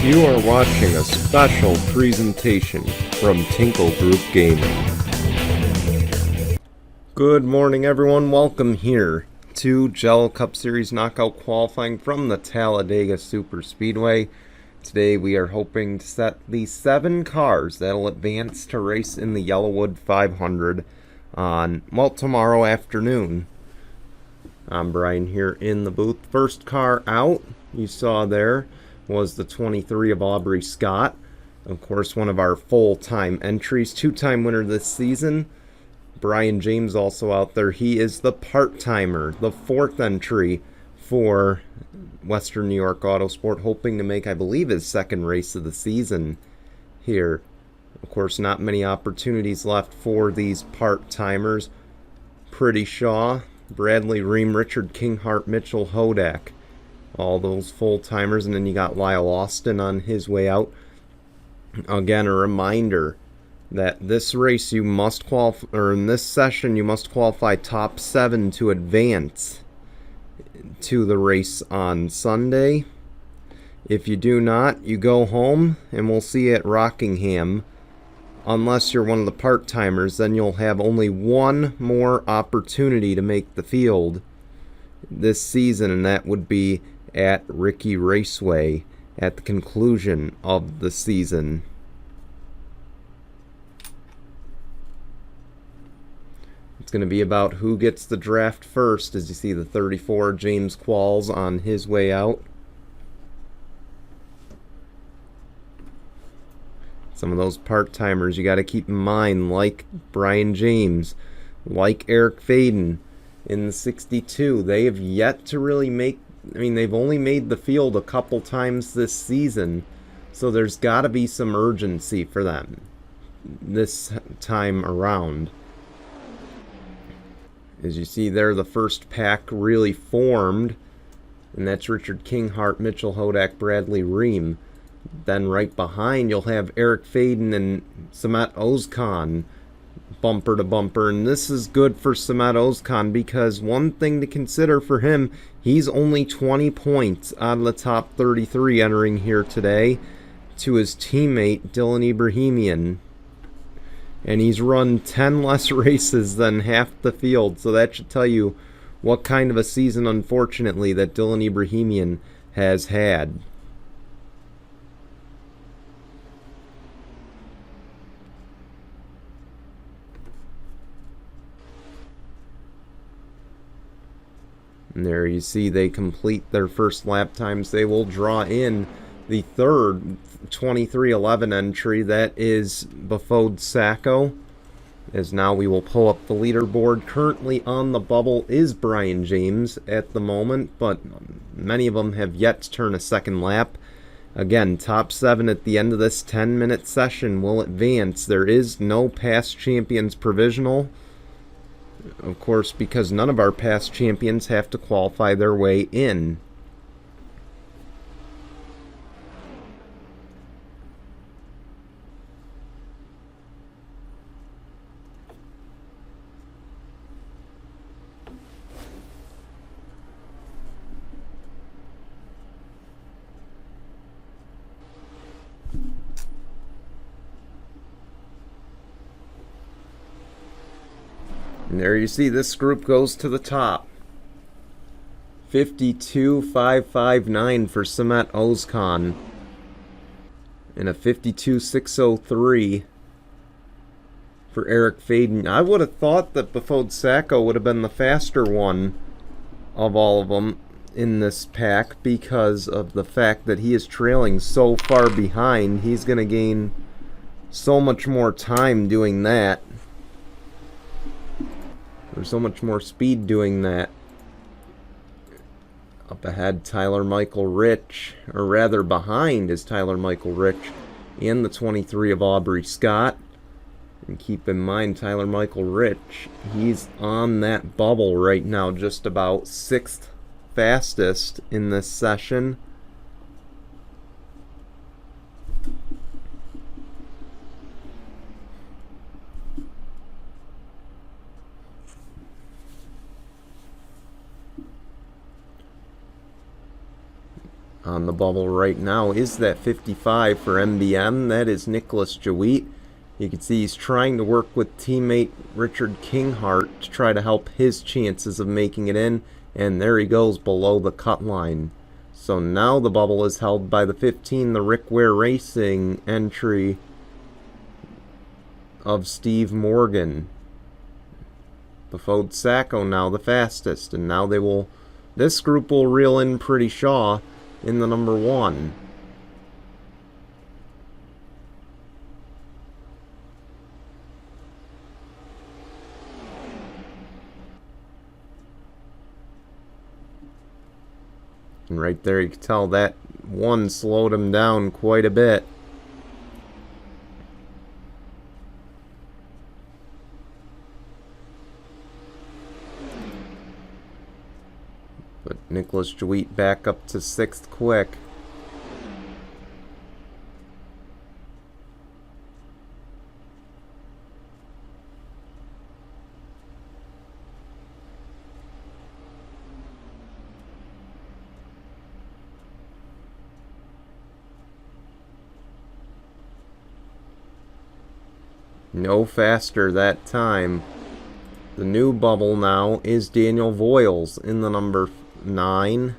You are watching a special presentation from Tinkle Group Gaming. Good morning, everyone. Welcome here to Jello Cup Series Knockout Qualifying from the Talladega Super Speedway. Today we are hoping to set the 7 cars that will advance to race in the Yellowwood 500 on, well, tomorrow afternoon. I'm Brian here in the booth. First car out, you saw there, was the 23 of Aubrey Scott. Of course, one of our full-time entries, 2-time winner this season. Brian James also out there. He is the part-timer, the 4th entry for Western New York Autosport, hoping to make, I believe, his 2nd race of the season here. Of course, not many opportunities left for these part-timers. Pretty Shaw, Bradley Ream, Richard Kinghart, Mitchell Hodak. All those full-timers, and then you got Lyle Austin on his way out. Again, a reminder that this race you must qualify, or in this session you must qualify top 7 to advance to the race on Sunday. If you do not, you go home, and we'll see you at Rockingham. Unless you're one of the part-timers, then you'll have only one more opportunity to make the field this season, and that would be at Ricky Raceway at the conclusion of the season. It's going to be about who gets the draft first, as you see the 34 James Qualls on his way out. Some of those part-timers you got to keep in mind, like Brian James, like Eric Faden in the 62. They have yet to really make, they've only made the field a couple times this season, so there's got to be some urgency for them this time around. As you see there, the first pack really formed, and that's Richard Kinghart, Mitchell Hodak, Bradley Ream. Then right behind, you'll have Eric Faden and Samet Ozkan bumper to bumper, and this is good for Samet Ozkan because one thing to consider for him, he's only 20 points out of the top 33 entering here today to his teammate Dylan Ibrahimian, and he's run 10 less races than half the field, so that should tell you what kind of a season, unfortunately, that Dylan Ibrahimian has had. And there you see they complete their first lap times. They will draw in the third 2311 entry. That is Bafode Sacco. As now we will pull up the leaderboard. Currently on the bubble is Brian James at the moment, but many of them have yet to turn a second lap. Again, top 7 at the end of this 10-minute session will advance. There is no past champions provisional. Of course, because none of our past champions have to qualify their way in. And there you see this group goes to the top. 52.559 for Samet Ozkan. And a 52.603 for Eric Faden. I would have thought that Bafode Sacco would have been the faster one of all of them in this pack because of the fact that he is trailing so far behind. He's going to gain so much more time doing that. There's so much more speed doing that. Up ahead, Tyler Michael Rich, or rather behind is Tyler Michael Rich and the 23 of Aubrey Scott. And keep in mind, Tyler Michael Rich, he's on that bubble right now, just about 6th fastest in this session. On the bubble right now is that 55 for MBM. That is Nicholas Jawit. You can see he's trying to work with teammate Richard Kinghart to try to help his chances of making it in. And there he goes below the cut line. So now the bubble is held by the 15, the Rick Ware Racing entry of Steve Morgan. Befode Sacco now the fastest. And now this group will reel in Pretty Shaw in the number 1. And right there you can tell that one slowed him down quite a bit. But Nicholas Jawit back up to 6th quick. No faster that time. The new bubble now is Daniel Voiles in the number 9.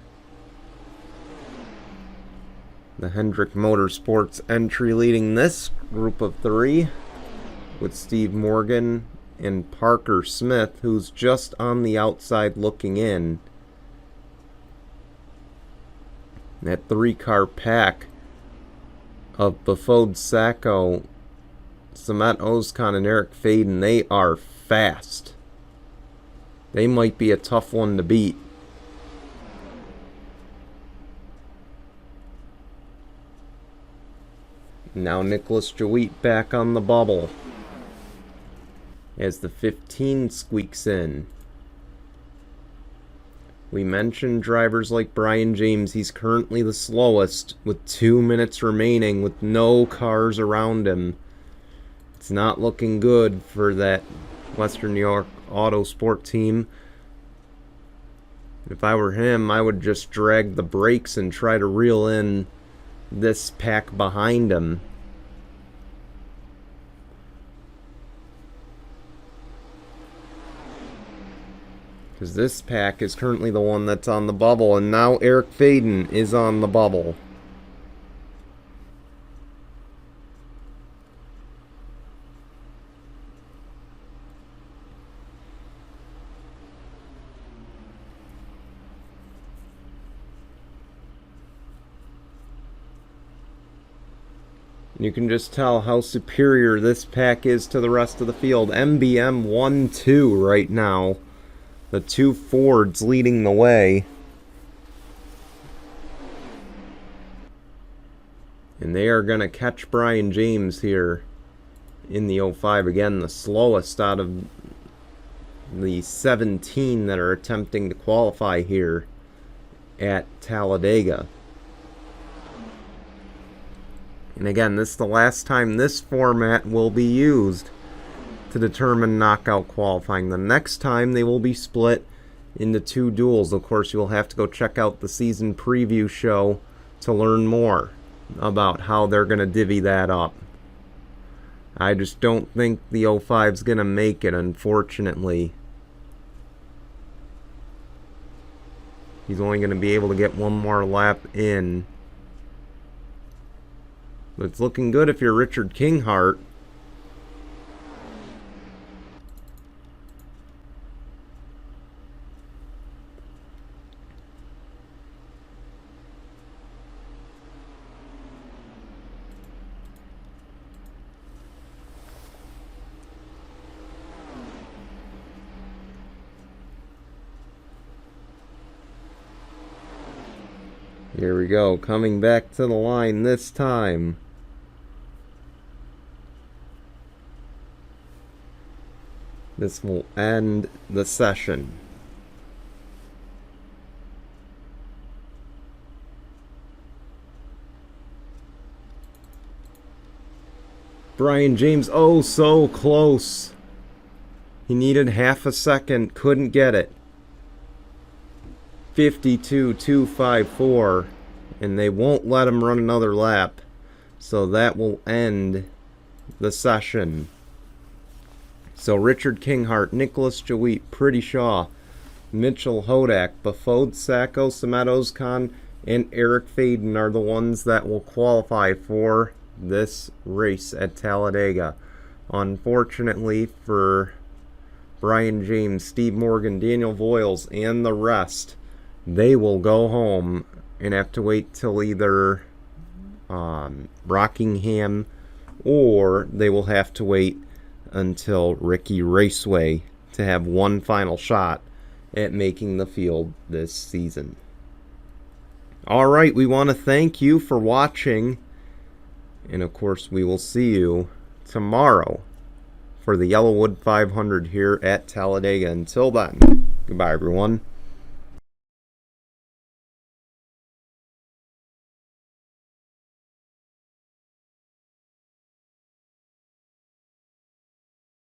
The Hendrick Motorsports entry leading this group of 3 with Steve Morgan and Parker Smith, who's just on the outside looking in. That 3-car pack of Befode Sacco, Samet Ozkan, and Eric Faden, they are fast. They might be a tough one to beat. Now Nicholas Jawit back on the bubble as the 15 squeaks in. We mentioned drivers like Brian James. He's currently the slowest with 2 minutes remaining with no cars around him. It's not looking good for that Western New York Auto Sport team. If I were him, I would just drag the brakes and try to reel in this pack behind him. Because this pack is currently the one that's on the bubble, and now Eric Faden is on the bubble. You can just tell how superior this pack is to the rest of the field. MBM 1-2 right now. The 2 Fords leading the way. And they are going to catch Brian James here in the 05. Again, the slowest out of the 17 that are attempting to qualify here at Talladega. And again, this is the last time this format will be used to determine knockout qualifying. The next time they will be split into 2 duels. Of course, you will have to go check out the season preview show to learn more about how they're going to divvy that up. I just don't think the 05 is going to make it, unfortunately. He's only going to be able to get 1 more lap in. But it's looking good if you're Richard Kinghart. Here we go, coming back to the line this time. This will end the session. Brian James, oh, so close. He needed half a second, couldn't get it. 52.254. and they won't let him run another lap. So that will end the session. So Richard Kinghart, Nicholas Jawit, Pretty Shaw, Mitchell Hodak, Bafode Sacco, Samet Ozkan, and Eric Faden are the ones that will qualify for this race at Talladega. Unfortunately for Brian James, Steve Morgan, Daniel Voiles, and the rest, they will go home and have to wait till either Rockingham, or they will have to wait until Ricky Raceway to have one final shot at making the field this season. Alright, we want to thank you for watching, and of course we will see you tomorrow for the Yellowwood 500 here at Talladega. Until then, goodbye everyone.